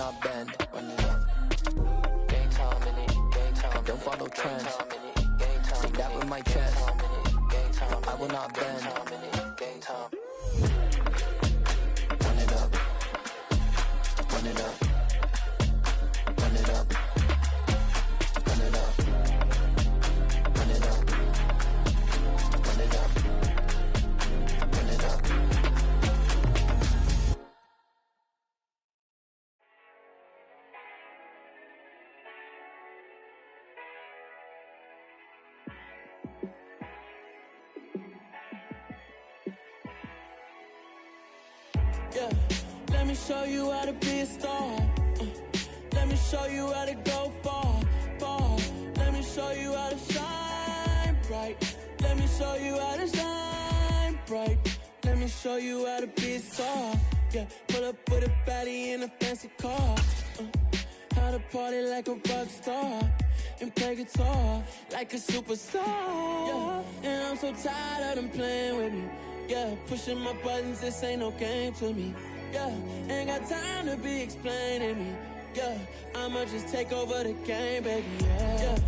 not bend. Run it up. Game time in it. Game time. I don't follow trends. Say that with my chest. I will not bend. Game time. Run it up. Run it up. Run it up. Run it up. Run it up. Run it up. Run it up. Yeah, let me show you how to be a star. Let me show you how to go far, far. Let me show you how to shine bright. Let me show you how to shine bright. Let me show you how to be a star. Yeah, pull up with a baddie in a fancy car. How to party like a rock star and play guitar like a superstar. Yeah, and I'm so tired of them playing with me. Yeah, pushing my buttons, this ain't no game to me. Yeah, ain't got time to be explaining me. Yeah, I'ma just take over the game, baby. Yeah,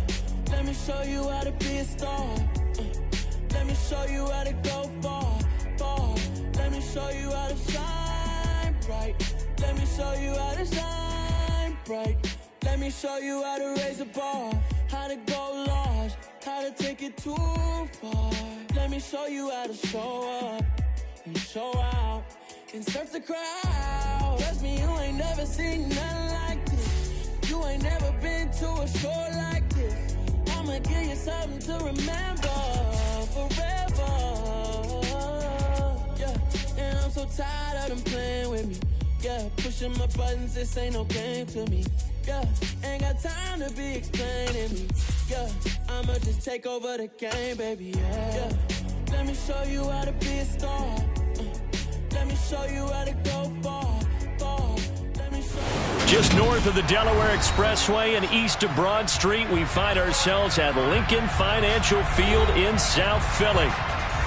let me show you how to be a star. Let me show you how to go far, far. Let me show you how to shine bright. Let me show you how to shine bright. Let me show you how to raise a bar, how to go large, how to take it too far. Let me show you how to show up and show out and surf the crowd. Trust me, you ain't never seen nothing like this. You ain't never been to a show like this. I'ma give you something to remember forever. Yeah, and I'm so tired of them playing with me. Yeah, pushing my buttons, this ain't no game to me. Yeah, ain't got time to be explaining me. Yeah, I'ma just take over the game, baby. Yeah, let me show you how to be a star. Let me show you how to go far, far. Let me show you. Just north of the Delaware Expressway and east of Broad Street, we find ourselves at Lincoln Financial Field in South Philly.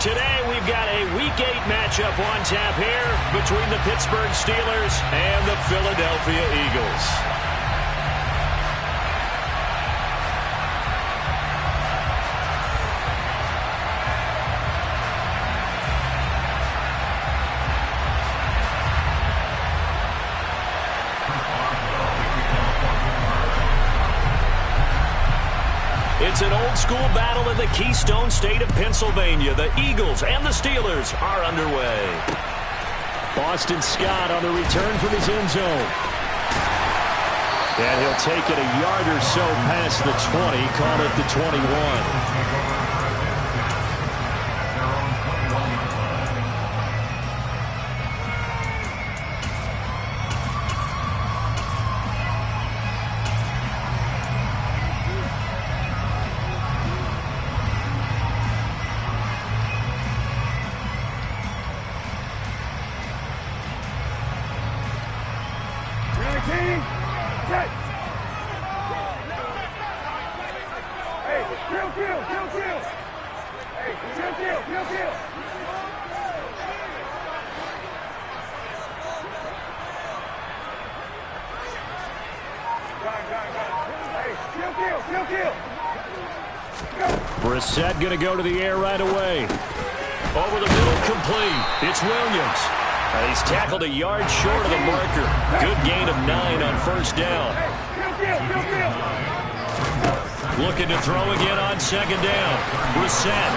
Today, we've got a Week 8 matchup on tap here between the Pittsburgh Steelers and the Philadelphia Eagles. It's an old-school battle in the Keystone State of Pennsylvania. The Eagles and the Steelers are underway. Boston Scott on the return from his end zone. And he'll take it a yard or so past the 20, call it the 21. Brissett going to go to the air right away. Over the middle, complete. It's Williams. He's tackled a yard short of the marker. Good gain of 9 on first down. Looking to throw again on second down. Brissett.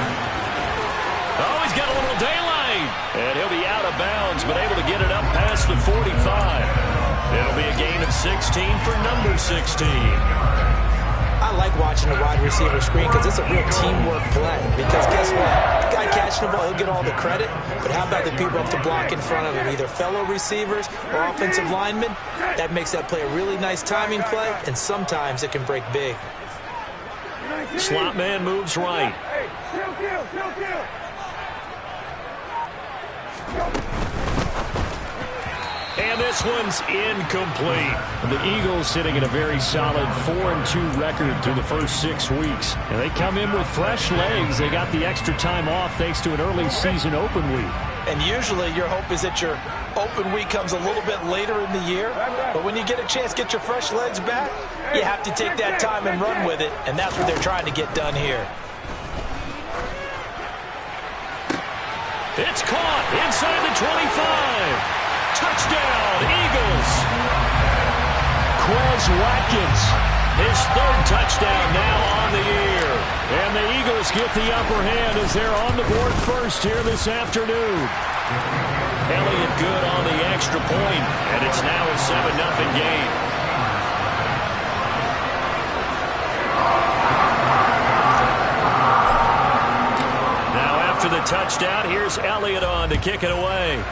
Oh, he's got a little daylight. And he'll be out of bounds, but able to get it up past the 45. It'll be a gain of 16 for number 16. I like watching the wide receiver screen because it's a real teamwork play. Because guess what? The guy catching the ball, he'll get all the credit. But how about the people up to block in front of him? Either fellow receivers or offensive linemen. That makes that play a really nice timing play, and sometimes it can break big. Slot man moves right. And this one's incomplete. The Eagles sitting at a very solid 4-2 record through the first 6 weeks. And they come in with fresh legs. They got the extra time off thanks to an early season open week. And usually your hope is that you're Open week comes a little bit later in the year, but when you get a chance to get your fresh legs back, you have to take that time and run with it, and that's what they're trying to get done here. It's caught inside the 25. Touchdown, Eagles. Quez Watkins, his third touchdown now on the year. And the Eagles get the upper hand as they're on the board first here this afternoon. Elliott good on the extra point, and it's now a 7-0 game. After the touchdown, here's Elliott on to kick it away.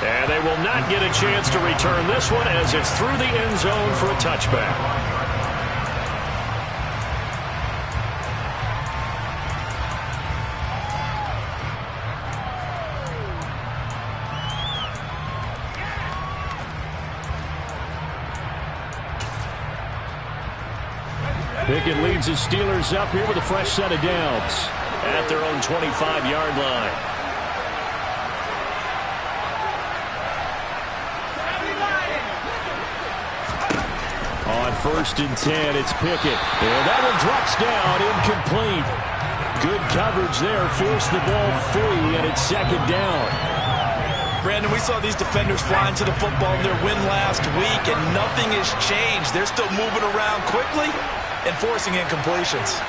And they will not get a chance to return this one as it's through the end zone for a touchback. Pickett leads his Steelers up here with a fresh set of downs at their own 25-yard line. On 1st and 10, it's Pickett. And that one drops down, incomplete. Good coverage there, forced the ball free, and it's 2nd down. Brandon, we saw these defenders flying to the football in their win last week, and nothing has changed. They're still moving around quickly and forcing incompletions.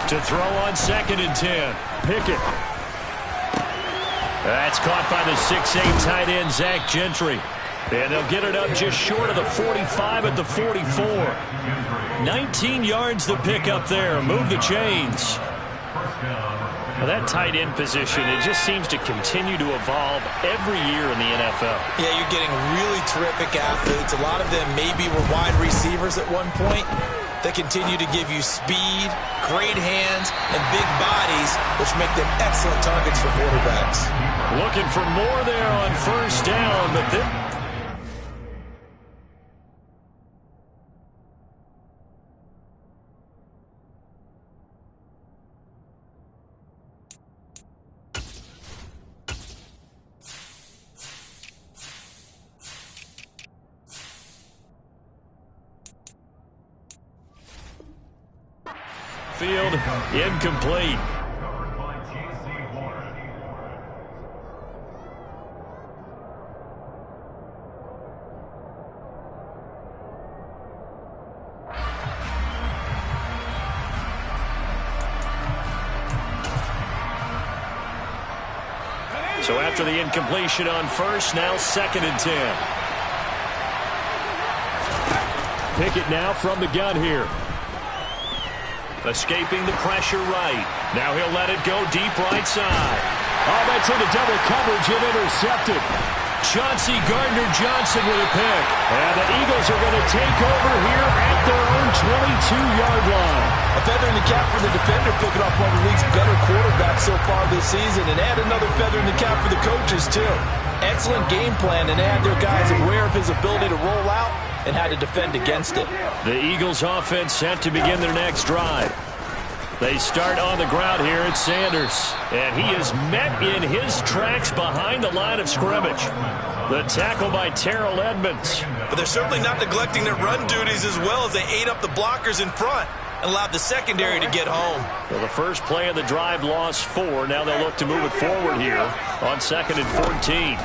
To throw on 2nd and 10. Pickett. That's caught by the 6'8" tight end, Zach Gentry. And they'll get it up just short of the 45 at the 44. 19 yards the pick up there. Move the chains. Well, that tight end position, it just seems to continue to evolve every year in the NFL. Yeah, you're getting really terrific athletes. A lot of them maybe were wide receivers at one point. They continue to give you speed, great hands, and big bodies, which make them excellent targets for quarterbacks. Looking for more there on 1st down, but then field incomplete. So after the incompletion on 1st, now 2nd and 10. Pickett now from the gun here. Escaping the pressure right. Now he'll let it go deep right side. Oh, that's into double coverage and intercepted. Chauncey Gardner-Johnson with a pick. And the Eagles are going to take over here at their own 22-yard line. A feather in the cap for the defender, picking up one of the league's better quarterbacks so far this season, and add another feather in the cap for the coaches, too. Excellent game plan, and had their guys aware of his ability to roll out and how to defend against it. The Eagles offense set to begin their next drive. They start on the ground here at Sanders, and he is met in his tracks behind the line of scrimmage. The tackle by Terrell Edmonds. But they're certainly not neglecting their run duties as well as they ate up the blockers in front and allowed the secondary to get home. Well, the first play of the drive lost 4. Now they'll look to move it forward here on 2nd and 14.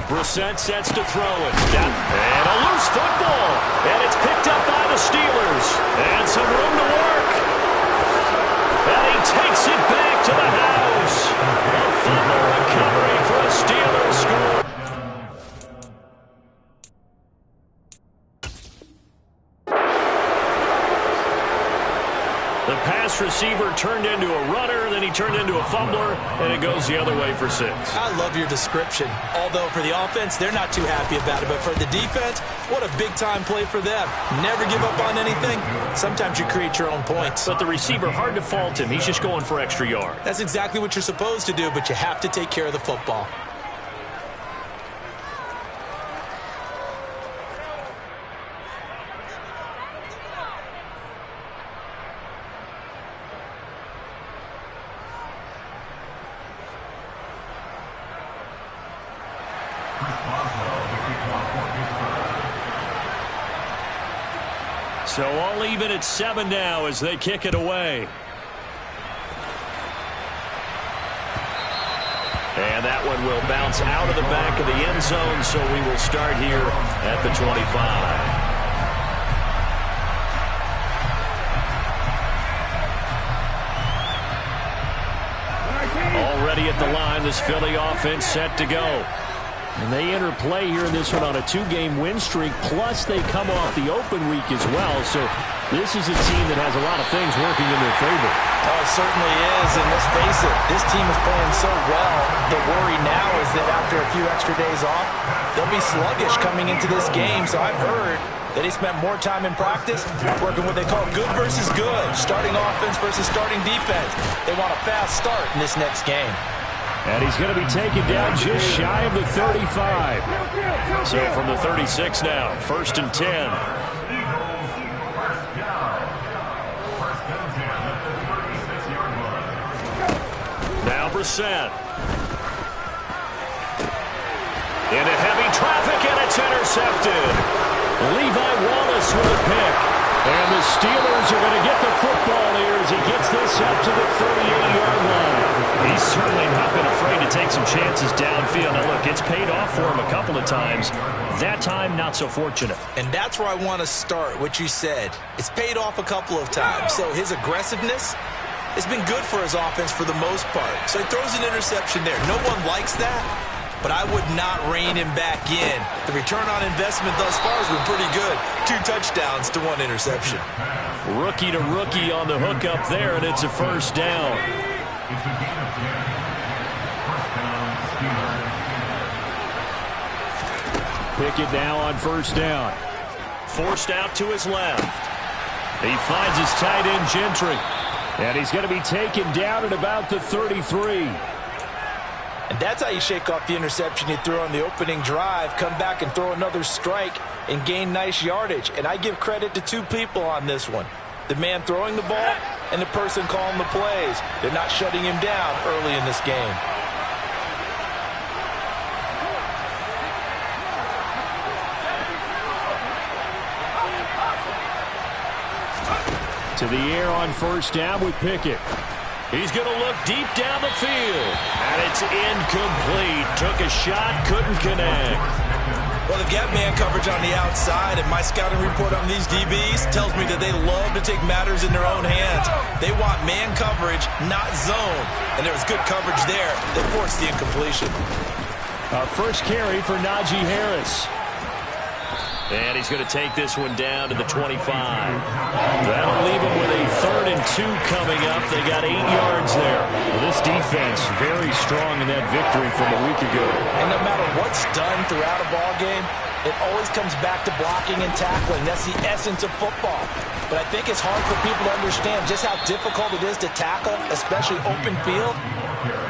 Brissett sets to throw it. And a loose football. And it's picked up by the Steelers. And some room to work. And he takes it back to the house. A fumble recovery for a Steelers score. The pass receiver turned into a runner, then he turned into a fumbler, and it goes the other way for 6. I love your description. Although for the offense, they're not too happy about it. But for the defense, what a big-time play for them. Never give up on anything. Sometimes you create your own points. But the receiver, hard to fault him. He's just going for extra yard. That's exactly what you're supposed to do, but you have to take care of the football. So all even at 7 now as they kick it away. And that one will bounce out of the back of the end zone, so we will start here at the 25. Already at the line, this Philly offense set to go. And they enter play here in this one on a 2-game win streak, plus they come off the open week as well. So this is a team that has a lot of things working in their favor. Oh, it certainly is, and let's face it, this team is playing so well. The worry now is that after a few extra days off, they'll be sluggish coming into this game. So I've heard that they spent more time in practice working what they call good versus good, starting offense versus starting defense. They want a fast start in this next game. And he's going to be taken down just shy of the 35. So from the 36 now, 1st and 10. Now Brissett. Into heavy traffic, and it's intercepted. Levi Wallace with a pick. And the Steelers are going to get the football here as he gets this up to the 38-yard line. He's certainly not been afraid to take some chances downfield. Now, look, it's paid off for him a couple of times. That time, not so fortunate. And that's where I want to start, what you said. It's paid off a couple of times. So his aggressiveness has been good for his offense for the most part. So he throws an interception there. No one likes that, but I would not rein him back in. The return on investment thus far has been pretty good. 2 touchdowns to 1 interception. Rookie to rookie on the hook up there, and it's a 1st down. Pickett now on 1st down. Forced out to his left. He finds his tight end Gentry. And he's going to be taken down at about the 33. And that's how you shake off the interception you threw on the opening drive, come back and throw another strike and gain nice yardage. And I give credit to 2 people on this one. The man throwing the ball and the person calling the plays. They're not shutting him down early in this game. To the air on 1st down with Pickett. He's going to look deep down the field. And it's incomplete. Took a shot, couldn't connect. Well, they've got man coverage on the outside, and my scouting report on these DBs tells me that they love to take matters in their own hands. They want man coverage, not zone. And there was good coverage there that forced the incompletion. First carry for Najee Harris. And he's going to take this one down to the 25. That'll leave him with a 3rd and 2 coming up. They got 8 yards there. Well, this defense very strong in that victory from a week ago. And no matter what's done throughout a ball game, it always comes back to blocking and tackling. That's the essence of football. But I think it's hard for people to understand just how difficult it is to tackle, especially open field.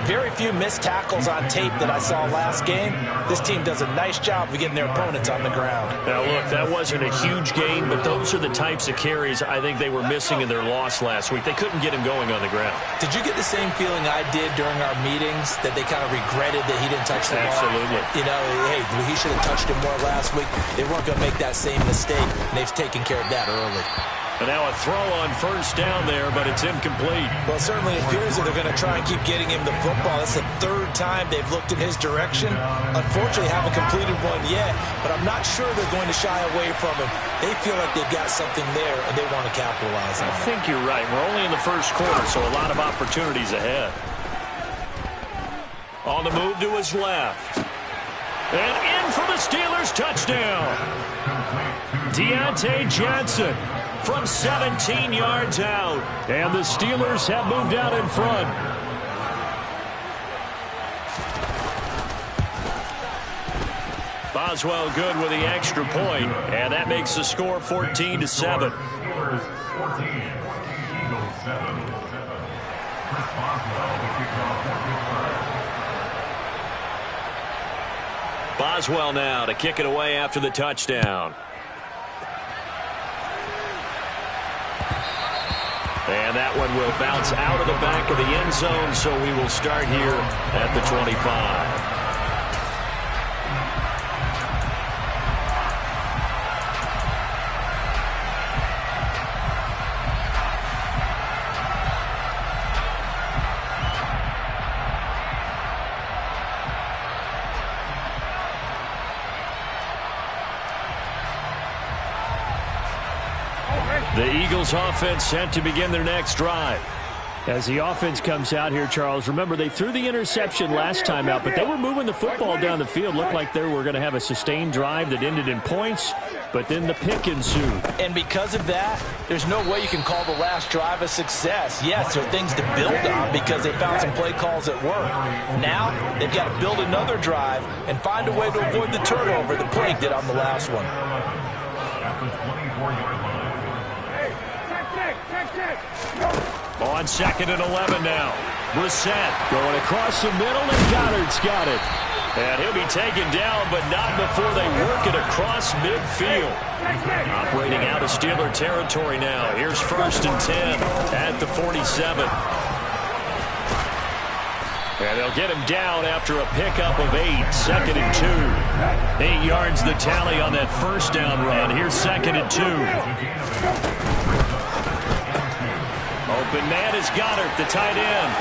Very few missed tackles on tape that I saw last game. This team does a nice job of getting their opponents on the ground. Now, look, that wasn't a huge gain, but those are the types of carries I think they were missing in their loss last week. They couldn't get him going on the ground. Did you get the same feeling I did during our meetings, that they kind of regretted that he didn't touch the ball? Absolutely. You know, hey, he should have touched him more last week. They weren't going to make that same mistake, and they've taken care of that early. And now a throw on 1st down there, but it's incomplete. Well, it certainly appears that they're going to try and keep getting him the football. That's the 3rd time they've looked in his direction. Unfortunately, haven't completed one yet, but I'm not sure they're going to shy away from him. They feel like they've got something there, and they want to capitalize on it. I think you're right. We're only in the 1st quarter, so a lot of opportunities ahead. On the move to his left. And in for the Steelers touchdown. Deontay Johnson from 17 yards out. And the Steelers have moved out in front. Boswell good with the extra point, and that makes the score 14-7. Boswell now to kick it away after the touchdown. And that one will bounce out of the back of the end zone, so we will start here at the 25. Eagles offense set to begin their next drive. As the offense comes out here, Charles, remember they threw the interception last time out, but they were moving the football down the field. Looked like they were going to have a sustained drive that ended in points, but then the pick ensued. And because of that, there's no way you can call the last drive a success. Yes, there are things to build on because they found some play calls that work. Now, they've got to build another drive and find a way to avoid the turnover the play did on the last one. On 2nd and 11 now. Brissett going across the middle, and Goddard's got it. And he'll be taken down, but not before they work it across midfield. Operating out of Steeler territory now. Here's 1st and 10 at the 47. And they'll get him down after a pickup of 8. 2nd and 2. 8 yards the tally on that first down run. Here's 2nd and 2. Open man is Goddard, the tight end.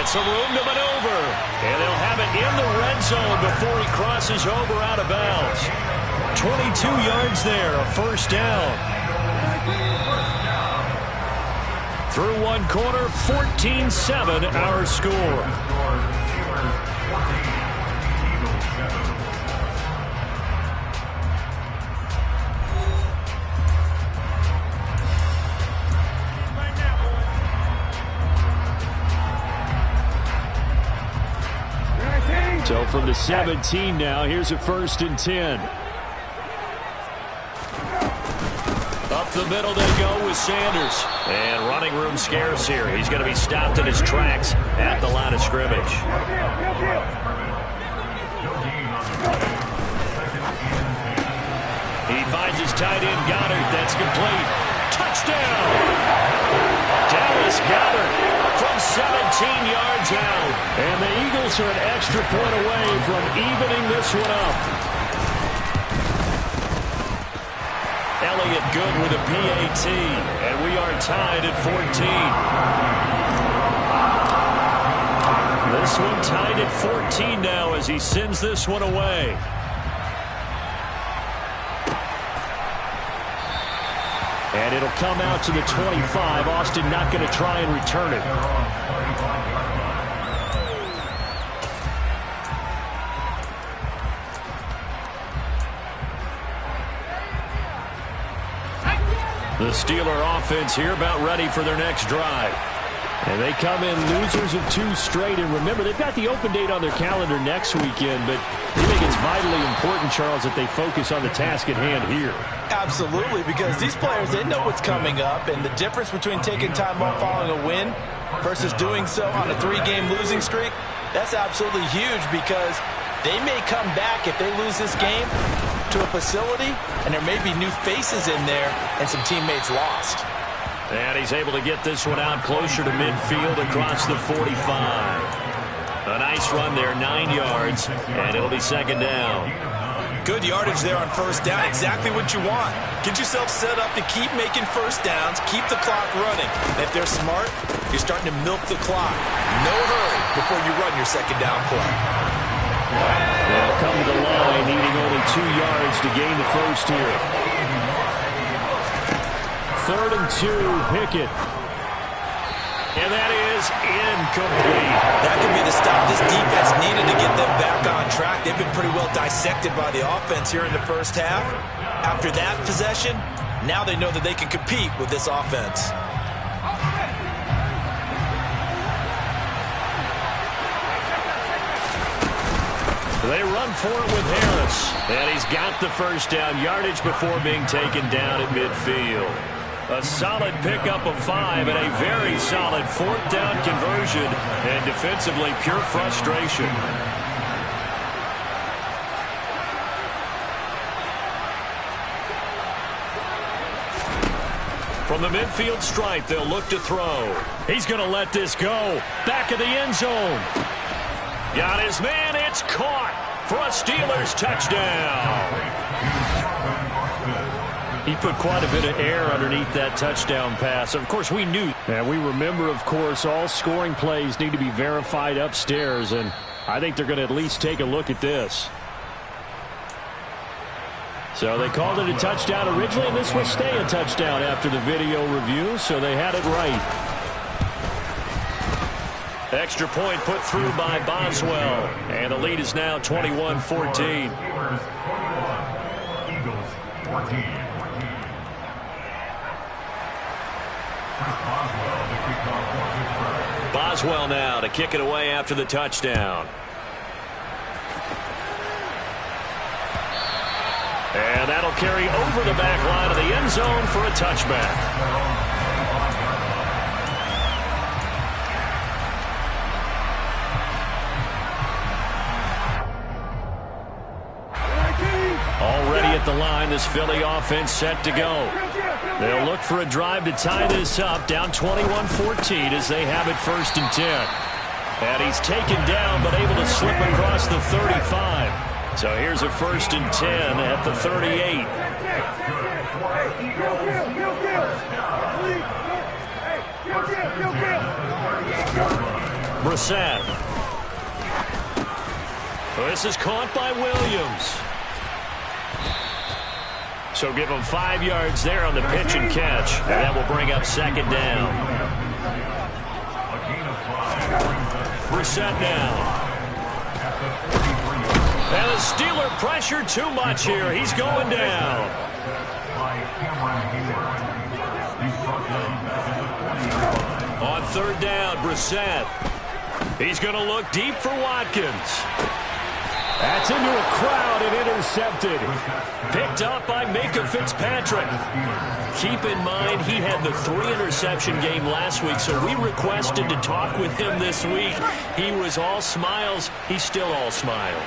It's a room to maneuver. And they'll have it in the red zone before he crosses over out of bounds. 22 yards there, a first down. Through one quarter, 14-7 our score. So from the 17 now, here's a 1st and 10. Up the middle they go with Sanders. And running room scarce here. He's going to be stopped in his tracks at the line of scrimmage. He finds his tight end Goddard. That's complete. Touchdown! Dallas Goddard from 17 yards out. And the Eagles are an extra point away from evening this one up. Elliott good with a PAT. And we are tied at 14. This one tied at 14 now as he sends this one away. And it'll come out to the 25. Austin not going to try and return it. The Steeler offense here about ready for their next drive. And they come in losers of 2 straight. And remember, they've got the open date on their calendar next weekend, but I think it's vitally important, Charles, that they focus on the task at hand here. Absolutely, because these players, they know what's coming up, and the difference between taking time off following a win versus doing so on a 3-game losing streak, that's absolutely huge because they may come back if they lose this game to a facility, and there may be new faces in there and some teammates lost. And he's able to get this one out closer to midfield across the 45. A nice run there, 9 yards, and it'll be 2nd down. Good yardage there on 1st down, exactly what you want. Get yourself set up to keep making 1st downs, keep the clock running. And if they're smart, you're starting to milk the clock. No hurry before you run your 2nd down play. They'll come to the line, needing only 2 yards to gain the first here. 3rd and 2, Pickett. And that is incomplete. That could be the stop this defense needed to get them back on track. They've been pretty well dissected by the offense here in the first half. After that possession, now they know that they can compete with this offense. They run for it with Harris. And he's got the first down yardage before being taken down at midfield. A solid pickup of 5 and a very solid 4th down conversion. And defensively, pure frustration. From the midfield stripe, they'll look to throw. He's going to let this go. Back of the end zone. Got his man. It's caught for a Steelers touchdown. He put quite a bit of air underneath that touchdown pass. Of course, we knew. And we remember, of course, all scoring plays need to be verified upstairs. And I think they're going to at least take a look at this. So they called it a touchdown originally, and this will stay a touchdown after the video review, so they had it right. Extra point put through by Boswell, and the lead is now 21-14. Boswell now to kick it away after the touchdown. And that'll carry over the back line of the end zone for a touchback. Already at the line, this Philly offense set to go. They'll look for a drive to tie this up, down 21-14 as they have it 1st and 10. And he's taken down but able to slip across the 35. So here's a 1st and 10 at the 38. Brissett. This is caught by Williams. So give him 5 yards there on the pitch and catch. And that will bring up 2nd down. Brissett now. And the Steeler pressure too much here. He's going down. On 3rd down, Brissett. He's going to look deep for Watkins. That's into a crowd and intercepted. Picked up by Minkah Fitzpatrick. Keep in mind he had the 3-interception game last week, so we requested to talk with him this week. He was all smiles. He's still all smile.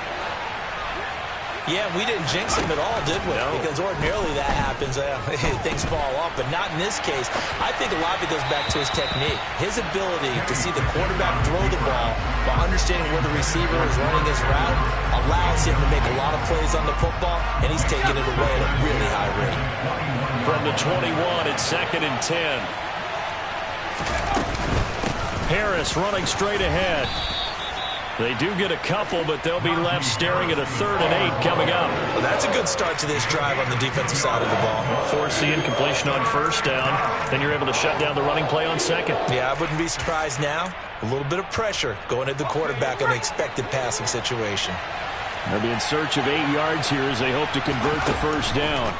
Yeah, we didn't jinx him at all, did we? No. Because ordinarily that happens. Things fall off, but not in this case. I think a lot of it goes back to his technique. His ability to see the quarterback throw the ball while understanding where the receiver is running his route allows him to make a lot of plays on the football, and he's taking it away at a really high rate. From the 21, it's 2nd and 10. Harris running straight ahead. They do get a couple, but they'll be left staring at a 3rd and 8 coming up. Well, that's a good start to this drive on the defensive side of the ball. Force the incompletion on 1st down. Then you're able to shut down the running play on 2nd. Yeah, I wouldn't be surprised now. A little bit of pressure going at the quarterback on the expected passing situation. They'll be in search of 8 yards here as they hope to convert the 1st down.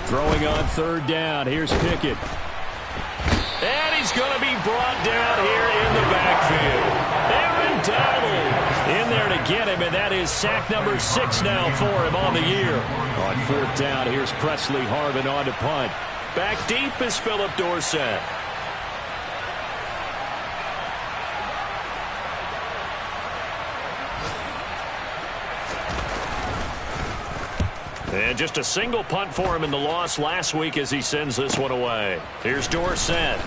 Throwing on 3rd down. Here's Pickett. And he's going to be brought down here in the backfield. Aaron Donald in there to get him, and that is sack number 6 now for him on the year. On 4th down, here's Presley Harvin on to punt. Back deep is Philip Dorsett. And just a single punt for him in the loss last week as he sends this one away. Here's Dorsett.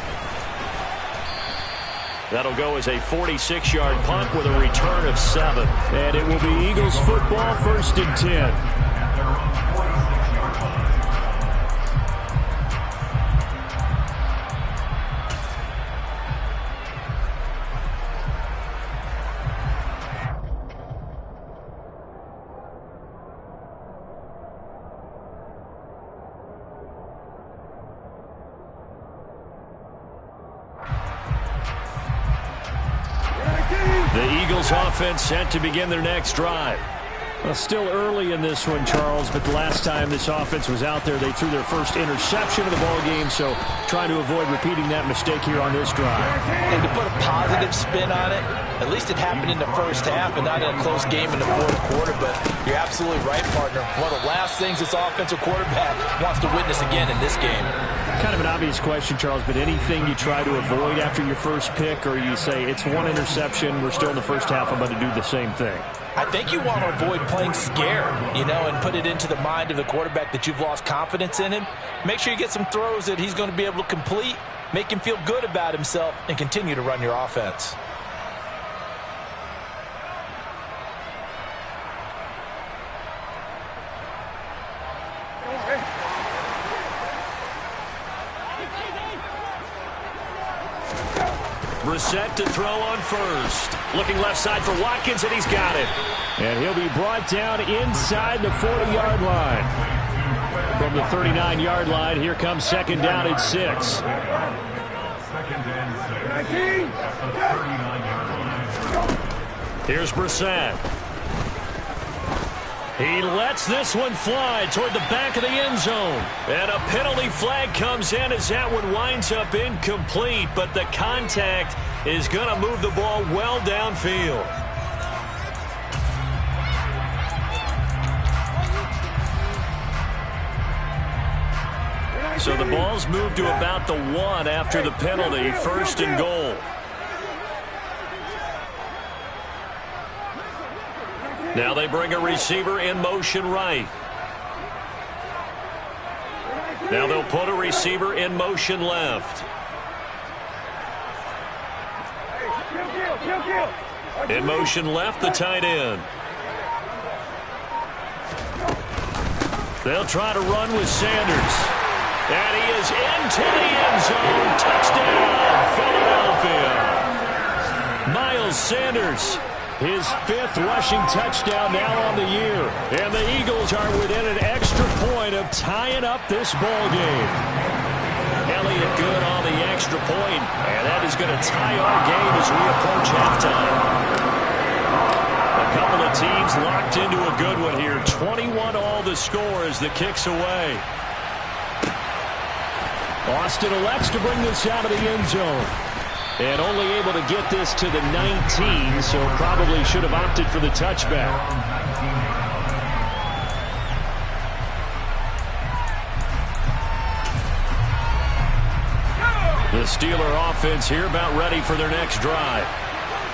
That'll go as a 46-yard punt with a return of 7. And it will be Eagles football, 1st and 10. The Eagles offense set to begin their next drive. Well, still early in this one, Charles, but the last time this offense was out there, they threw their first interception of the ball game, so trying to avoid repeating that mistake here on this drive. And to put a positive spin on it, at least it happened in the 1st half and not in a close game in the 4th quarter, but you're absolutely right, partner. One of the last things this offensive quarterback wants to witness again in this game. Kind of an obvious question, Charles, but anything you try to avoid after your first pick, or you say it's 1 interception, we're still in the 1st half, I'm going to do the same thing? I think you want to avoid playing scared, and put it into the mind of the quarterback that you've lost confidence in him. Make sure you get some throws that he's going to be able to complete, make him feel good about himself, and continue to run your offense. Brissett to throw on 1st. Looking left side for Watkins, and he's got it. And he'll be brought down inside the 40-yard line. from the 39-yard line. Here comes second down and 6. Here's Brissett. He lets this one fly toward the back of the end zone. And a penalty flag comes in as that one winds up incomplete. But the contact is going to move the ball well downfield. So the ball's moved to about the 1 after the penalty. First and goal. Now they bring a receiver in motion right. Now they'll put a receiver in motion left. In motion left, the tight end. They'll try to run with Sanders. And he is into the end zone. Touchdown, Philadelphia. Miles Sanders, his 5th rushing touchdown now on the year. And the Eagles are within an extra point of tying up this ball game. Elliott good on the extra point, and that is going to tie our game as we approach halftime. A couple of teams locked into a good one here. 21-all the score as the kick's away. Austin elects to bring this out of the end zone. And only able to get this to the 19, so probably should have opted for the touchback. The Steeler offense here about ready for their next drive.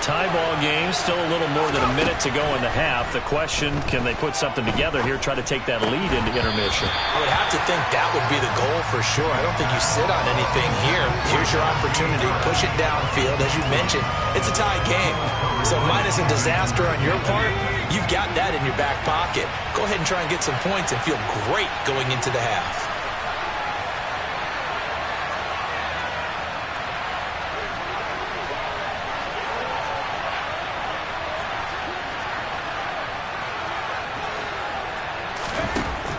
Tie ball game, still a little more than a minute to go in the half. The question, can they put something together here, try to take that lead into intermission? I would have to think that would be the goal for sure. I don't think you sit on anything here. Here's your opportunity. Push it downfield. As you mentioned, it's a tie game. So minus a disaster on your part, you've got that in your back pocket. Go ahead and try and get some points and feel great going into the half.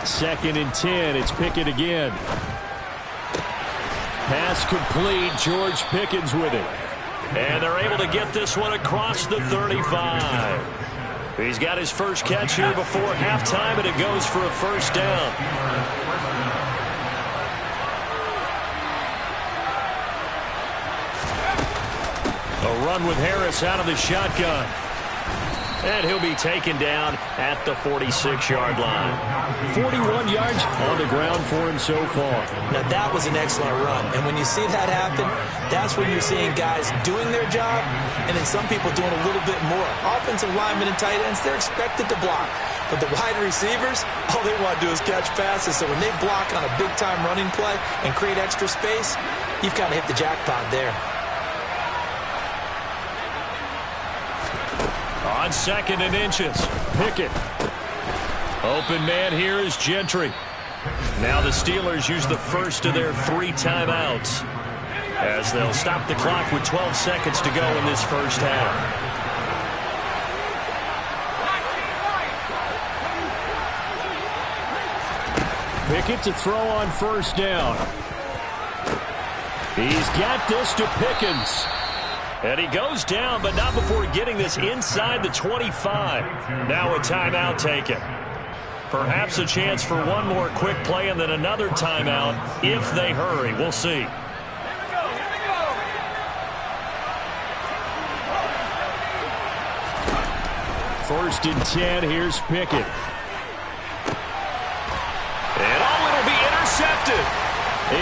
Second and 10. It's Pickett again. Pass complete. George Pickens with it. And they're able to get this one across the 35. He's got his first catch here before halftime, and it goes for a first down. A run with Harris out of the shotgun. And he'll be taken down at the 46-yard line. 41 yards on the ground for him so far. Now, that was an excellent run. And when you see that happen, that's when you're seeing guys doing their job and then some people doing a little bit more. Offensive linemen and tight ends, they're expected to block. But the wide receivers, all they want to do is catch passes. So when they block on a big-time running play and create extra space, you've kind of hit the jackpot there. On second and inches, Pickett. Open man here is Gentry. Now the Steelers use the first of their 3 timeouts as they'll stop the clock with 12 seconds to go in this first half. Pickett to throw on first down. He's got this to Pickens. And he goes down, but not before getting this inside the 25. Now a timeout taken. Perhaps a chance for one more quick play and then another timeout if they hurry. We'll see. First and 10, here's Pickett. And it'll be intercepted.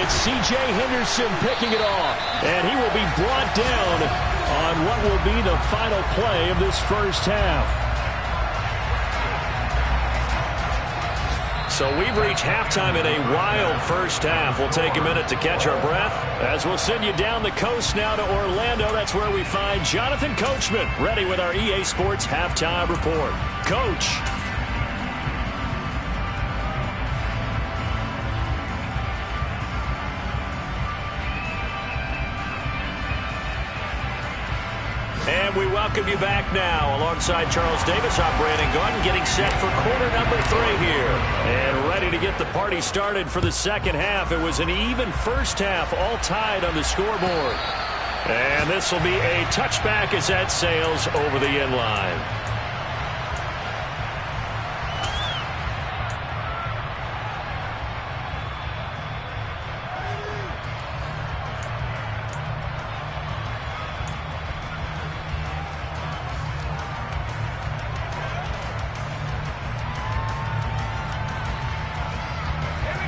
It's C.J. Henderson picking it off. And he will be brought down on what will be the final play of this first half. So we've reached halftime in a wild first half. We'll take a minute to catch our breath as we'll send you down the coast now to Orlando. That's where we find Jonathan Coachman ready with our EA Sports Halftime Report. Coach. And we welcome you back now. Alongside Charles Davis, I'm Brandon Gaudin, getting set for quarter number 3 here. And ready to get the party started for the second half. It was an even first half, all tied on the scoreboard. And this will be a touchback as that sails over the end line.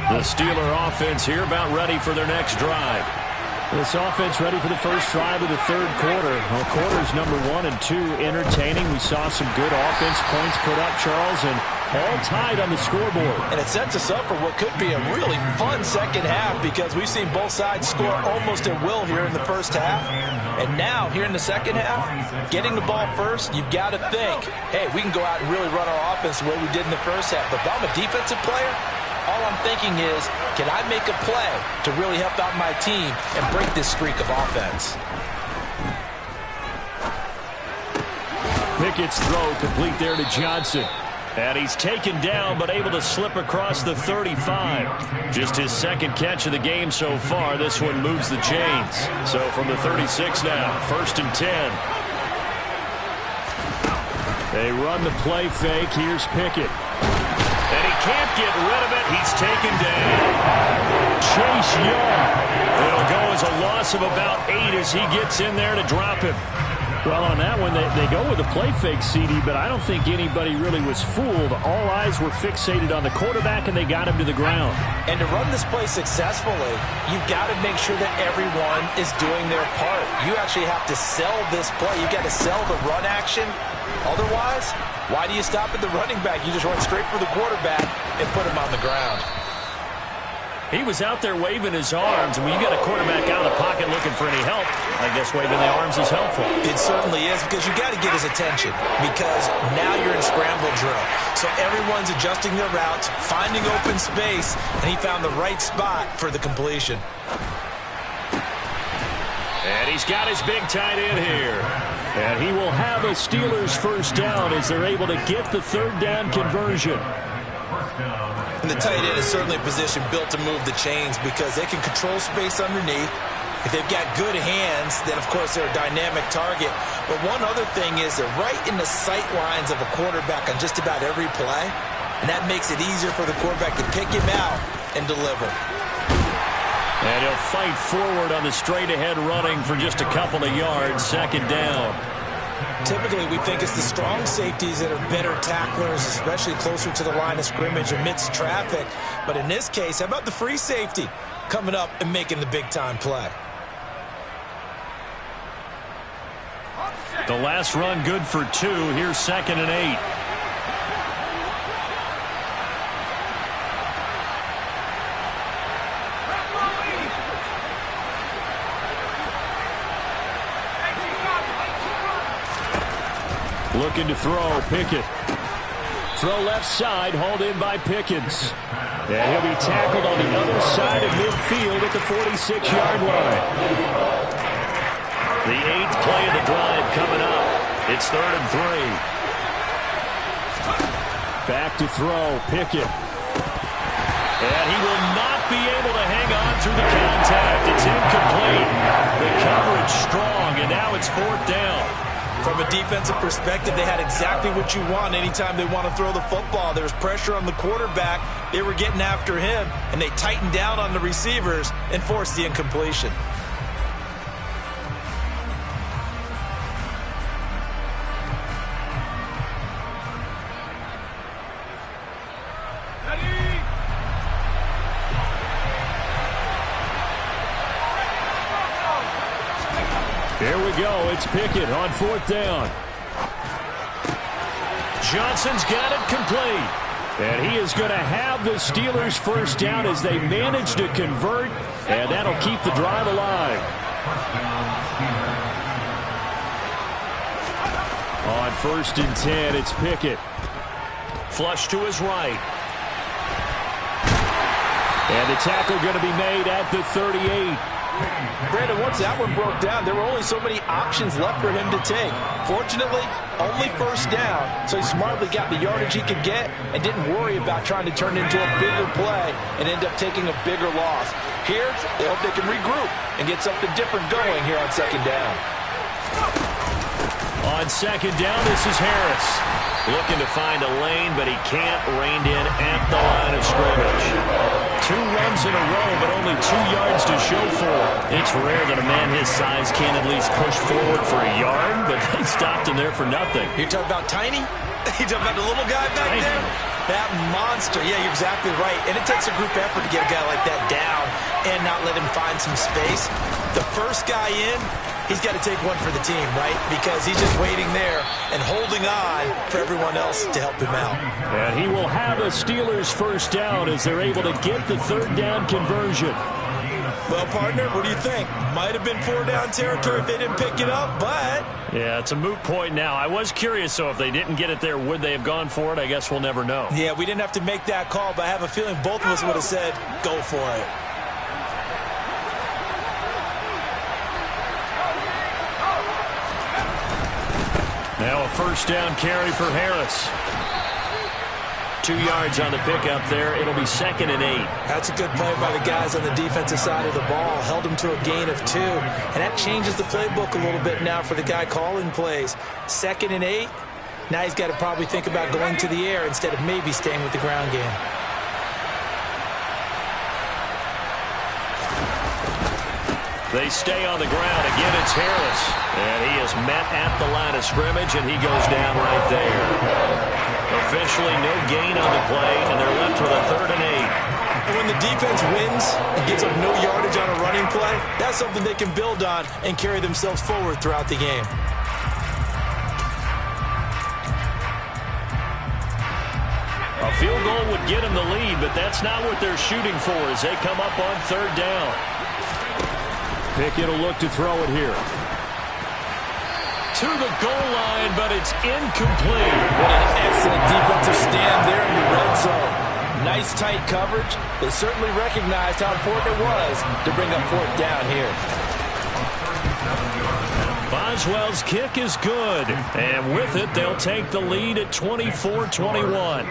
The Steeler offense here about ready for their next drive. This offense ready for the first drive of the third quarter. Well, quarters number 1 and 2 entertaining. We saw some good offense points put up, Charles, and all tied on the scoreboard. And it sets us up for what could be a really fun second half because we've seen both sides score almost at will here in the first half. And now, here in the second half, getting the ball first, you've got to think, hey, we can go out and really run our offense the way we did in the first half. But if I'm a defensive player, all I'm thinking is, can I make a play to really help out my team and break this streak of offense? Pickett's throw complete there to Johnson. And he's taken down but able to slip across the 35. Just his second catch of the game so far. This one moves the chains. So from the 36 now, 1st and 10. They run the play fake. Here's Pickett. And he can't get rid of it. He's taken down. Chase Young. It'll go as a loss of about 8 as he gets in there to drop him. Well, on that one, they go with a play fake, CD, but I don't think anybody really was fooled. All eyes were fixated on the quarterback, and they got him to the ground. And to run this play successfully, you've got to make sure that everyone is doing their part. You actually have to sell this play. You've got to sell the run action. Otherwise, why do you stop at the running back? You just run straight for the quarterback and put him on the ground. He was out there waving his arms, and when you got a quarterback out of the pocket looking for any help, I guess waving the arms is helpful. It certainly is, because you got to get his attention, because now you're in scramble drill. So everyone's adjusting their routes, finding open space, and he found the right spot for the completion. And he's got his big tight end here. And he will have a Steelers first down as they're able to get the third down conversion. And the tight end is certainly a position built to move the chains because they can control space underneath. If they've got good hands, then, of course, they're a dynamic target. But one other thing is they're right in the sight lines of a quarterback on just about every play. And that makes it easier for the quarterback to pick him out and deliver. And he'll fight forward on the straight-ahead running for just a couple of yards, second down. Typically, we think it's the strong safeties that are better tacklers, especially closer to the line of scrimmage amidst traffic. But in this case, how about the free safety coming up and making the big-time play? The last run good for 2. Here's 2nd and 8. Looking to throw, Pickett. Throw left side, hauled in by Pickens. And he'll be tackled on the other side of midfield at the 46-yard line. The 8th play of the drive coming up. It's 3rd and 3. Back to throw, Pickett. And he will not be able to hang on through the contact. It's incomplete. The coverage strong, and now it's 4th down. From a defensive perspective, they had exactly what you want anytime they want to throw the football. There was pressure on the quarterback. They were getting after him, and they tightened down on the receivers and forced the incompletion. Here we go. It's Pickett on 4th down. Johnson's got it complete. And he is going to have the Steelers first down as they manage to convert. And that'll keep the drive alive. On 1st and 10, it's Pickett. Flush to his right. And the tackle going to be made at the 38. Brandon, once that one broke down, there were only so many options left for him to take. Fortunately, only first down, so he smartly got the yardage he could get and didn't worry about trying to turn it into a bigger play and end up taking a bigger loss. Here, they hope they can regroup and get something different going here on second down. On second down, this is Harris. Looking to find a lane, but he can't. Reined in at the line of scrimmage. 2 runs in a row, but only 2 yards to show for it. It's rare that a man his size can't at least push forward for a yard, but they stopped him there for nothing. You're talking about tiny? You're talking about the little guy back there? That monster. Yeah, you're exactly right. And it takes a group effort to get a guy like that down and not let him find some space. The first guy in, he's got to take one for the team, right? Because he's just waiting there and holding on for everyone else to help him out. And he will have a Steelers first down as they're able to get the third down conversion. Well, partner, what do you think? Might have been 4-down territory if they didn't pick it up, but... Yeah, it's a moot point now. I was curious, so if they didn't get it there, would they have gone for it? I guess we'll never know. Yeah, we didn't have to make that call, but I have a feeling both of us would have said, go for it. Now a first down carry for Harris. 2 yards on the pickup there. It'll be 2nd and 8. That's a good play by the guys on the defensive side of the ball. Held him to a gain of 2. And that changes the playbook a little bit now for the guy calling plays. 2nd and 8. Now he's got to probably think about going to the air instead of maybe staying with the ground game. They stay on the ground. Again, it's Harris. And he is met at the line of scrimmage, and he goes down right there. Officially no gain on the play, and they're left with a 3rd and 8. And when the defense wins and gives up no yardage on a running play, that's something they can build on and carry themselves forward throughout the game. A field goal would get them the lead, but that's not what they're shooting for as they come up on 3rd down. Pickett will look to throw it here. To the goal line, but it's incomplete. What an excellent defensive stand there in the red zone. Nice tight coverage. They certainly recognized how important it was to bring up 4th down here. Boswell's kick is good. And with it, they'll take the lead at 24-21.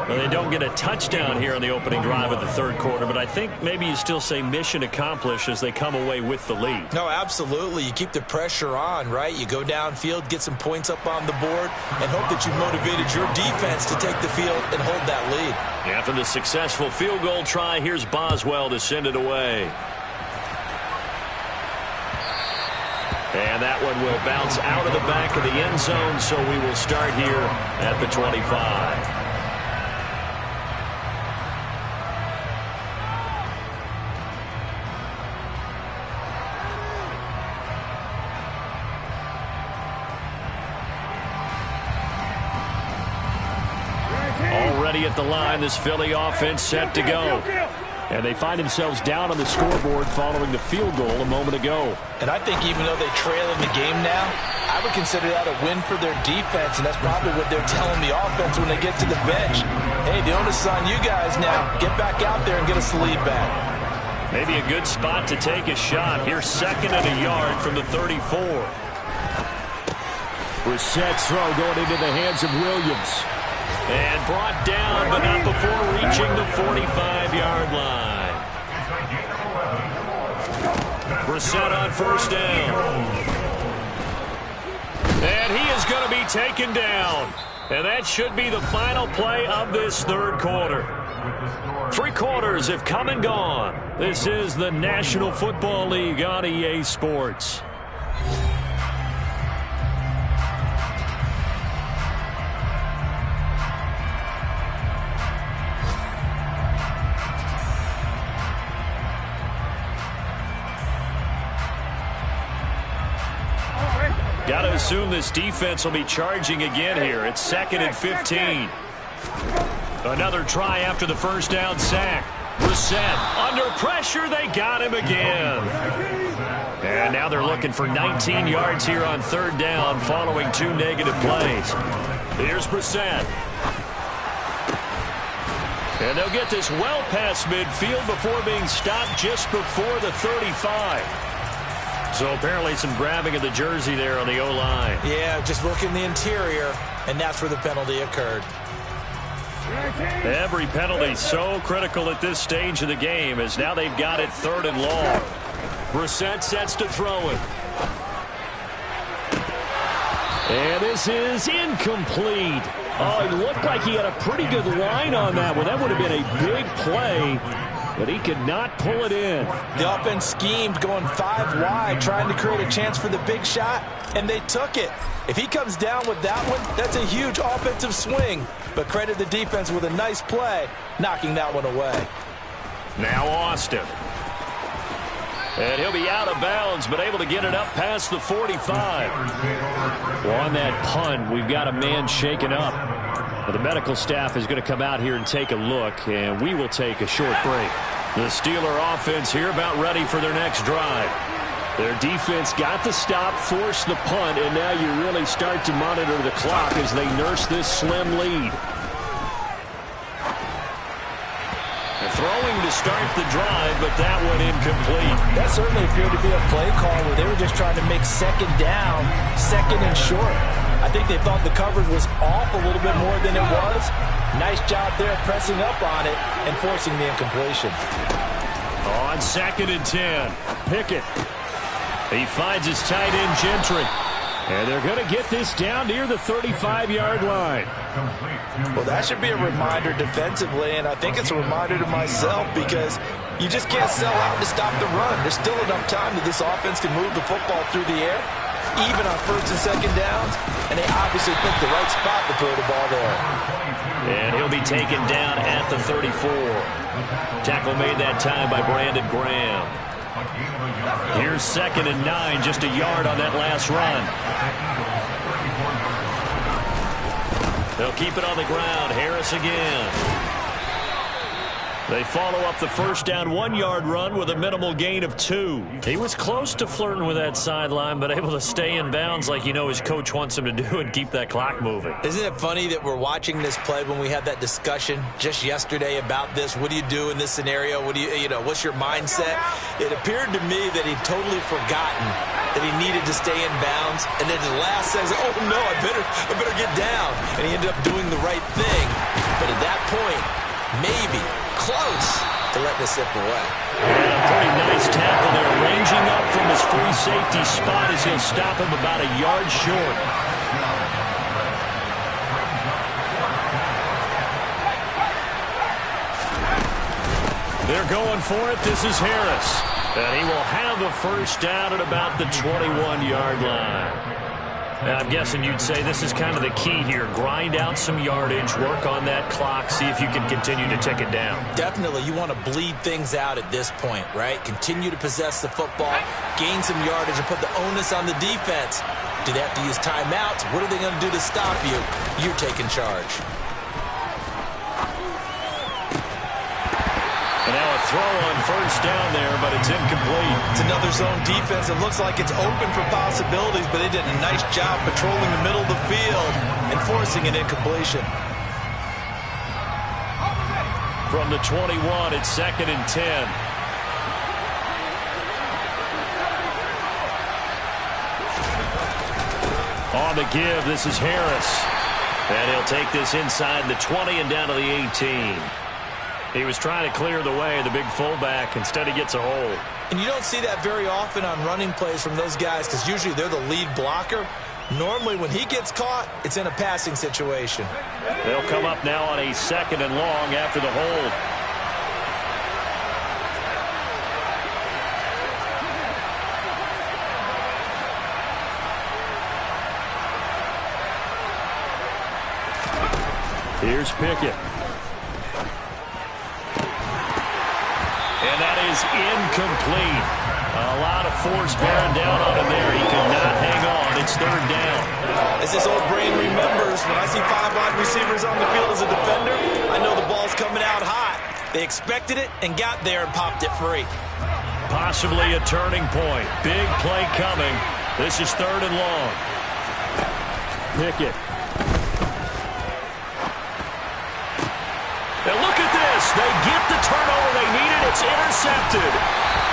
Well, they don't get a touchdown here on the opening drive of the 3rd quarter, but I think maybe you still say mission accomplished as they come away with the lead. No, absolutely. You keep the pressure on, right? You go downfield, get some points up on the board, and hope that you've motivated your defense to take the field and hold that lead. After the successful field goal try, here's Boswell to send it away. And that one will bounce out of the back of the end zone, so we will start here at the 25. Already at the line, this Philly offense set to go. And they find themselves down on the scoreboard following the field goal a moment ago. And I think even though they trail in the game now, I would consider that a win for their defense, and that's probably what they're telling the offense when they get to the bench. Hey, the onus is on you guys now. Get back out there and get us the lead back. Maybe a good spot to take a shot. Here's 2nd and a yard from the 34. Brissett's throw going into the hands of Williams. And brought down, but not before reaching the 45-yard line. Brissett on 1st down. And he is going to be taken down. And that should be the final play of this 3rd quarter. 3 quarters have come and gone. This is the National Football League on EA Sports. Got to assume this defense will be charging again here. It's 2nd and 15. Another try after the 1st down sack. Brissett under pressure. They got him again. And now they're looking for 19 yards here on 3rd down following 2 negative plays. Here's Brissett. And they'll get this well past midfield before being stopped just before the 35. So apparently some grabbing of the jersey there on the O-line. Yeah, just looking the interior, and that's where the penalty occurred. Every penalty so critical at this stage of the game, as now they've got it 3rd and long. Brissett sets to throw it. And this is incomplete. Oh, it looked like he had a pretty good line on that one. That would have been a big play, but he could not pull it in. The offense schemed going 5 wide, trying to create a chance for the big shot, and they took it. If he comes down with that one, that's a huge offensive swing. But credit the defense with a nice play, knocking that one away. Now Austin. And he'll be out of bounds, but able to get it up past the 45. Well, on that punt, we've got a man shaken up. But the medical staff is going to come out here and take a look, and we will take a short break. The Steeler offense here about ready for their next drive. Their defense got the stop, forced the punt, and now you really start to monitor the clock as they nurse this slim lead. Throwing to start the drive, but that one incomplete. That certainly appeared to be a play call where they were just trying to make 2nd down, 2nd and short. I think they thought the coverage was off a little bit more than it was. Nice job there pressing up on it and forcing the incompletion. On 2nd and 10, Pickett. He finds his tight end, Gentry. And they're going to get this down near the 35-yard line. Well, that should be a reminder defensively, and I think it's a reminder to myself because you just can't sell out to stop the run. There's still enough time that this offense can move the football through the air, even on 1st and 2nd downs, and they obviously picked the right spot to throw the ball there. And he'll be taken down at the 34. Tackle made that time by Brandon Graham. Here's 2nd and 9, just a yard on that last run. They'll keep it on the ground. Harris again. They follow up the first down 1-yard run with a minimal gain of 2. He was close to flirting with that sideline, but able to stay in bounds like you know his coach wants him to do and keep that clock moving. Isn't it funny that we're watching this play when we had that discussion just yesterday about this? What do you do in this scenario? What do you know, what's your mindset? It appeared to me that he'd totally forgotten that he needed to stay in bounds, and then the last says, oh no, I better get down. And he ended up doing the right thing. But at that point, maybe close to let this slip away. And a pretty nice tackle there, ranging up from his free safety spot as he'll stop him about a yard short. They're going for it. This is Harris. And he will have a first down at about the 21-yard line. And I'm guessing you'd say this is kind of the key here. Grind out some yardage, work on that clock, see if you can continue to tick it down. Definitely. You want to bleed things out at this point, right? Continue to possess the football, gain some yardage, and put the onus on the defense. Do they have to use timeouts? What are they going to do to stop you? You're taking charge. And now a throw on first down there, but it's incomplete. It's another zone defense. It looks like it's open for possibilities, but they did a nice job patrolling the middle of the field and forcing an incompletion. From the 21, it's 2nd and 10. On the give, this is Harris. And he'll take this inside the 20 and down to the 18. He was trying to clear the way, the big fullback. Instead, he gets a hold. And you don't see that very often on running plays from those guys because usually they're the lead blocker. Normally, when he gets caught, it's in a passing situation. They'll come up now on a 2nd and long after the hold. Here's Pickett. And that is incomplete. A lot of force bearing down on him there. He could not hang on. It's 3rd down. As this old brain remembers, when I see 5 wide receivers on the field as a defender, I know the ball's coming out hot. They expected it and got there and popped it free. Possibly a turning point. Big play coming. This is 3rd and long. Pickett. And look at this. They get the turnover they needed. It's intercepted.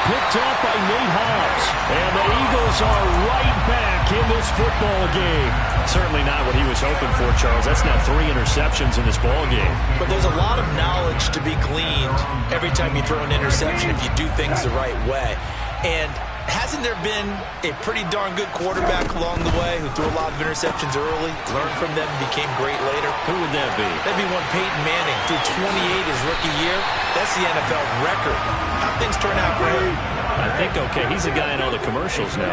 Picked up by Nate Hobbs. And the Eagles are right back in this football game. Certainly not what he was hoping for, Charles. That's now 3 interceptions in this ball game. But there's a lot of knowledge to be gleaned every time you throw an interception if you do things the right way. And hasn't there been a pretty darn good quarterback along the way who threw a lot of interceptions early, learned from them, and became great later? Who would that be? That'd be one Peyton Manning. Threw 28 his rookie year. That's the NFL record. How'd things turn out for him? I think okay. He's a guy in all the commercials now.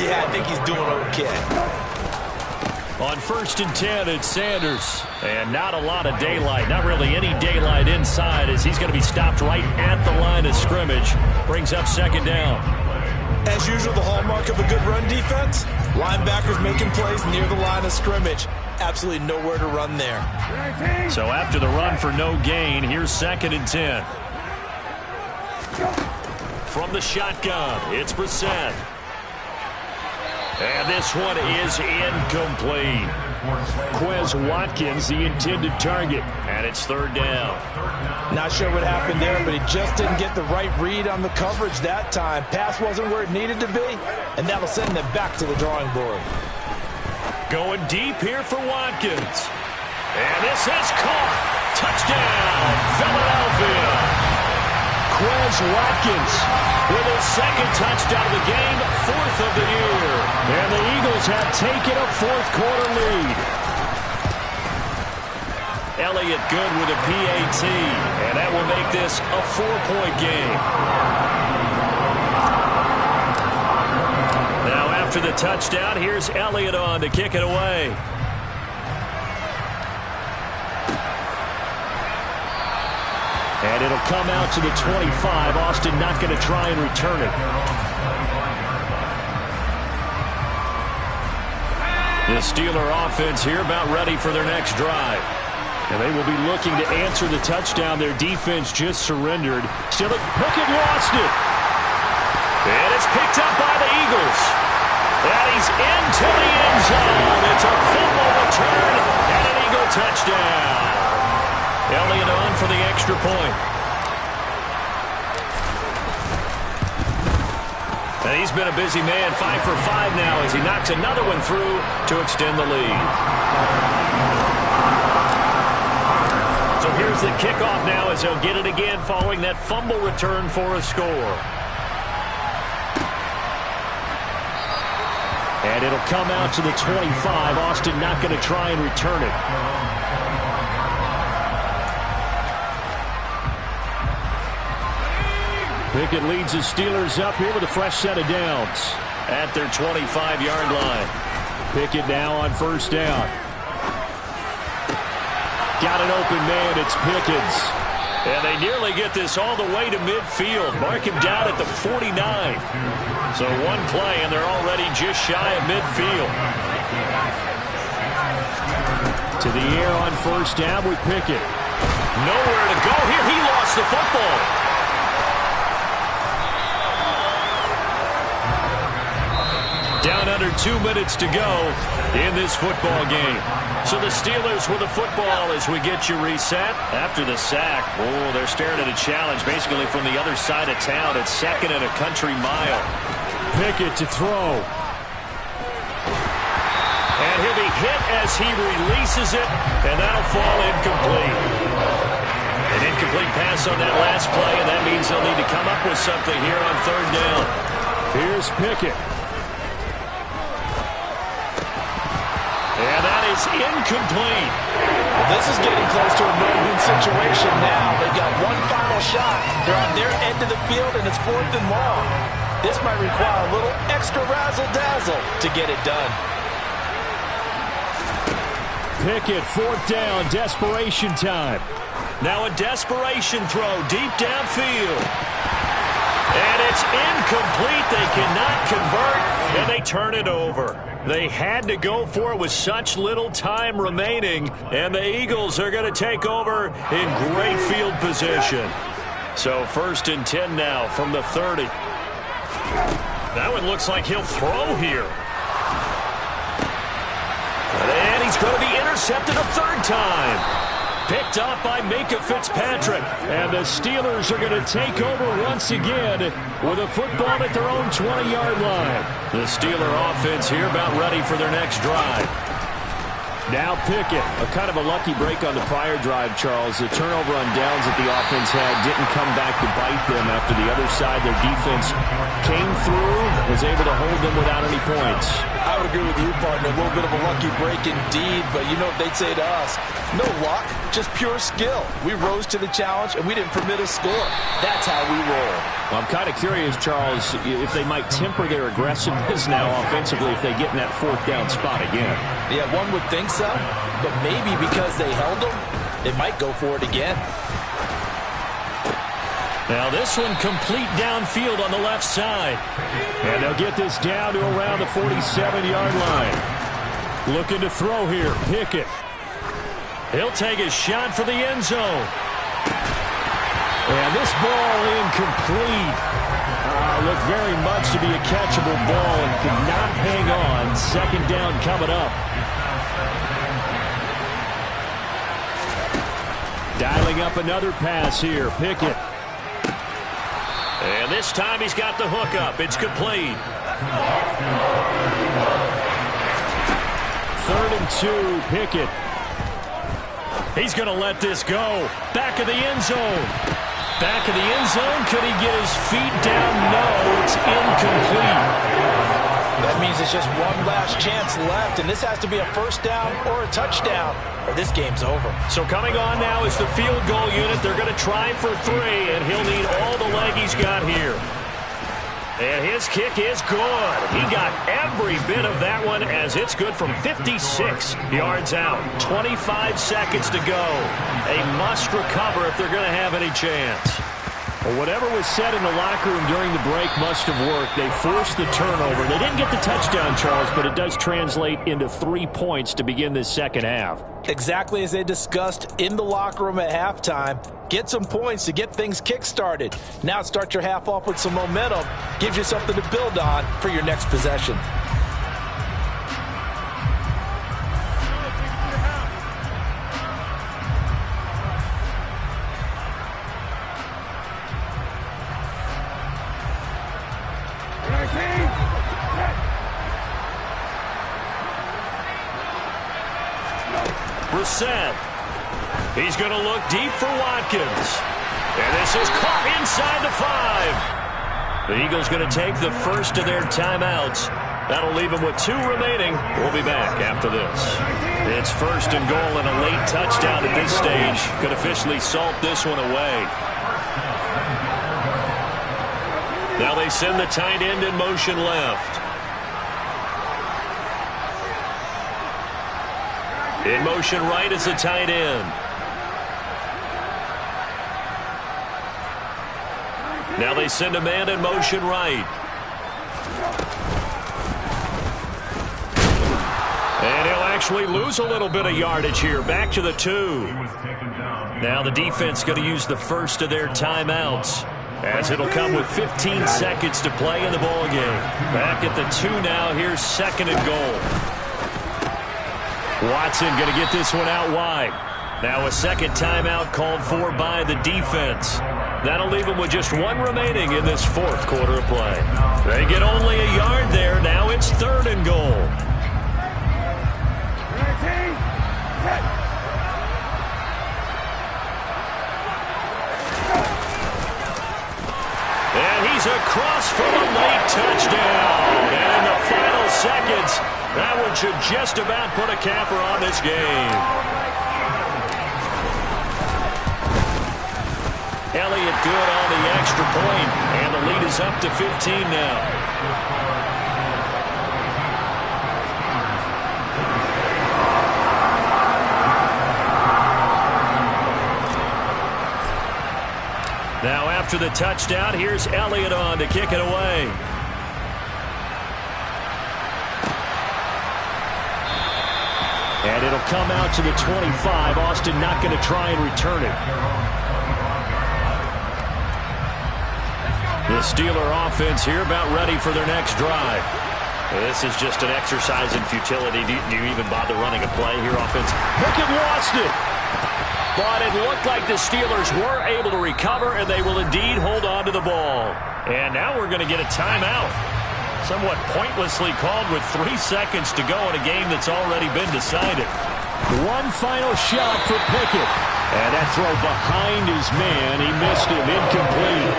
Yeah, I think he's doing okay. On 1st and 10, it's Sanders. And not a lot of daylight. Not really any daylight inside as he's going to be stopped right at the line of scrimmage. Brings up 2nd down. As usual, the hallmark of a good run defense, linebackers making plays near the line of scrimmage. Absolutely nowhere to run there. So after the run for no gain, here's 2nd and 10. From the shotgun, it's Brissett. And this one is incomplete. Quez Watkins, the intended target. And it's 3rd down. Not sure what happened there, but he just didn't get the right read on the coverage that time. Pass wasn't where it needed to be, and that'll send them back to the drawing board. Going deep here for Watkins. And this is caught. Touchdown, Philadelphia. Quez Watkins with his 2nd touchdown of the game, 4th of the year. And the Eagles have taken a 4th quarter lead. Elliott good with a PAT, and that will make this a 4-point game. Now after the touchdown, here's Elliott on to kick it away. And it'll come out to the 25. Austin not going to try and return it. The Steeler offense here about ready for their next drive. And they will be looking to answer the touchdown. Their defense just surrendered. Still, Pickett lost it. And it's picked up by the Eagles. And he's into the end zone. It's a fumble return and an Eagle touchdown. Elliott on for the extra point. And he's been a busy man, 5 for 5 now as he knocks another one through to extend the lead. So here's the kickoff now as they'll get it again following that fumble return for a score. And it'll come out to the 25. Austin not going to try and return it. Pickett leads the Steelers up here with a fresh set of downs at their 25-yard line. Pickett now on 1st down. Got an open man. It's Pickens. And they nearly get this all the way to midfield. Mark him down at the 49. So one play, and they're already just shy of midfield. To the air on 1st down with Pickett. Nowhere to go here. He lost the football. Down under 2 minutes to go in this football game. So the Steelers with the football as we get you reset. After the sack, oh, they're staring at a challenge basically from the other side of town. It's 2nd and a country mile. Pickett to throw. And he'll be hit as he releases it, and that'll fall incomplete. An incomplete pass on that last play, and that means they'll need to come up with something here on 3rd down. Here's Pickett. And that is incomplete. Well, this is getting close to a no-win situation now. They've got one final shot. They're on their end of the field, and it's 4th and long. This might require a little extra razzle-dazzle to get it done. Pickett, 4th down, desperation time. Now a desperation throw deep downfield. And it's incomplete. They cannot convert, and they turn it over. They had to go for it with such little time remaining, and the Eagles are going to take over in great field position. So 1st and 10 now from the 30. That one looks like he'll throw here. And he's going to be intercepted a 3rd time. Picked off by Minkah Fitzpatrick. And the Steelers are going to take over once again with a football at their own 20-yard line. The Steeler offense here about ready for their next drive. Now Pickett. A kind of a lucky break on the prior drive, Charles. The turnover on downs that the offense had didn't come back to bite them after the other side. Their defense came through, was able to hold them without any points. I would agree with you, partner. A little bit of a lucky break indeed, but you know what they'd say to us? No luck, just pure skill. We rose to the challenge, and we didn't permit a score. That's how we roll. Well, I'm kind of curious, Charles, if they might temper their aggressiveness now offensively if they get in that fourth down spot again. Yeah, one would think so, but maybe because they held them, they might go for it again. Now this one complete downfield on the left side. And they'll get this down to around the 47-yard line. Looking to throw here, Pickett. He'll take a shot for the end zone. And this ball incomplete. Looked very much to be a catchable ball and could not hang on. Second down coming up. Dialing up another pass here, Pickett. And this time he's got the hook up. It's complete. 3rd and 2, Pickett. He's going to let this go. Back of the end zone. Back of the end zone. Could he get his feet down? No, it's incomplete. That means it's just one last chance left, and this has to be a first down or a touchdown, or this game's over. So coming on now is the field goal unit. They're going to try for 3, and he'll need all the leg he's got here. And his kick is good. He got every bit of that one as it's good from 56 yards out. 25 seconds to go. A must recover if they're going to have any chance. Well, whatever was said in the locker room during the break must have worked. They forced the turnover. They didn't get the touchdown, Charles, but it does translate into 3 points to begin this second half. Exactly as they discussed in the locker room at halftime. Get some points to get things kick-started. Now start your half off with some momentum. Gives you something to build on for your next possession. Brissett. He's going to look deep for Watkins. And this is caught inside the 5. The Eagles going to take the first of their timeouts. That'll leave them with 2 remaining. We'll be back after this. It's 1st and goal and a late touchdown at this stage. Could officially salt this one away. Now they send the tight end in motion left. In motion right is the tight end. Now they send a man in motion right. And he'll actually lose a little bit of yardage here. Back to the 2. Now the defense going to use the first of their timeouts, as it'll come with 15 seconds to play in the ball game. Back at the 2 now. Here's 2nd and goal. Watson going to get this one out wide. Now a second timeout called for by the defense. That'll leave them with just 1 remaining in this 4th quarter of play. They get only a yard there. Now it's 3rd and goal. And he's across for a late touchdown. And in the final seconds, that one should just about put a capper on this game. Elliott good on the extra point, and the lead is up to 15 now. Now after the touchdown, here's Elliott on to kick it away. And it'll come out to the 25. Austin not going to try and return it. The Steeler offense here about ready for their next drive. This is just an exercise in futility. Do you even bother running a play here, offense? Pickett lost it. But it looked like the Steelers were able to recover, and they will indeed hold on to the ball. And now we're going to get a timeout. Somewhat pointlessly called with 3 seconds to go in a game that's already been decided. One final shot for Pickett. And that throw behind his man, he missed him, incomplete.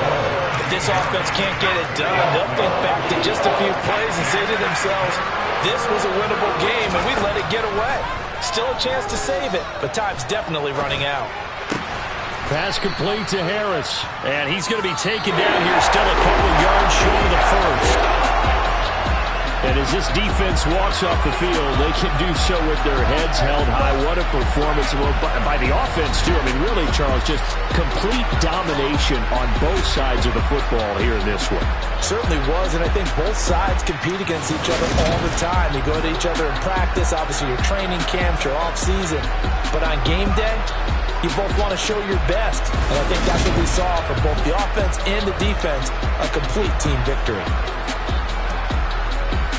If this offense can't get it done, they'll think back to just a few plays and say to themselves, this was a winnable game, and we let it get away. Still a chance to save it, but time's definitely running out. Pass complete to Harris. And he's going to be taken down here, still a couple yards short of the first. And as this defense walks off the field, they can do so with their heads held high. What a performance by the offense, too. I mean, really, Charles, just complete domination on both sides of the football here in this one. Certainly was, and I think both sides compete against each other all the time. You go to each other in practice, obviously your training camps, your off-season. But on game day, you both want to show your best. And I think that's what we saw from both the offense and the defense, a complete team victory.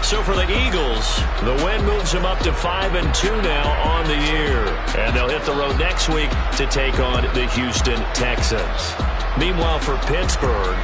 So for the Eagles, the win moves them up to 5-2 now on the year. And they'll hit the road next week to take on the Houston Texans. Meanwhile, for Pittsburgh,